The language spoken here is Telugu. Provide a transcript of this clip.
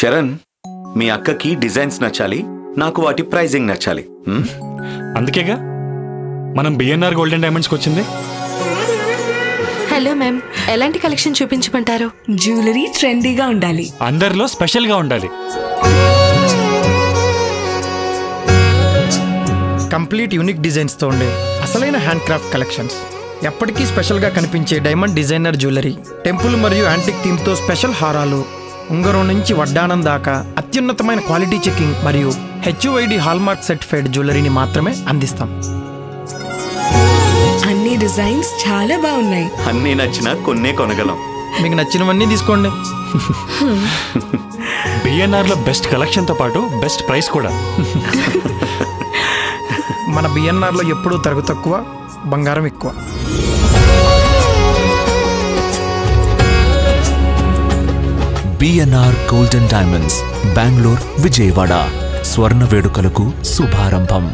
చరణ్, మీ అక్కకి డిజైన్స్ నచ్చాలి, నాకు వాటి ప్రైజింగ్ నచ్చాలి. అందుకేగా మనం బిఎన్ఆర్ గోల్డెన్ డైమండ్స్కి వచ్చింది. హలో మ్యామ్, ఎలాంటి కలెక్షన్ చూపించమంటారు? జ్యువెలరీ ట్రెండీగా ఉండాలి, అందరిలో స్పెషల్గా ఉండాలి. కంప్లీట్ యూనిక్ డిజైన్స్తో ఉండే అసలైన హ్యాండ్ క్రాఫ్ట్ కలెక్షన్స్, ఎప్పటికీ స్పెషల్గా కనిపించే డైమండ్ డిజైనర్ జ్యువెలరీ, టెంపుల్ మరియు యాంటిక్ థీమ్తో స్పెషల్ హారాలు, ఉంగరం నుంచి వడ్డానం దాకా అత్యున్నతమైన క్వాలిటీ చెకింగ్ మరియు హెచ్యుఐడి హాల్మార్క్ సర్టిఫైడ్ జ్యువెలరీని మాత్రమే అందిస్తాం. అన్ని డిజైన్స్ చాలా బాగున్నాయి. అన్నీ నచ్చినా కొన్నే కొనగలం. మీకు నచ్చినవన్నీ తీసుకోండి. బిఎన్ఆర్లో బెస్ట్ కలెక్షన్తో పాటు బెస్ట్ ప్రైస్ కూడా. మన బిఎన్ఆర్లో ఎప్పుడూ తరుగు తక్కువ, బంగారం ఎక్కువ. BNR golden diamonds, Bengaluru, Vijayawada. స్వర్ణ వేడుకలకు శుభారంభం.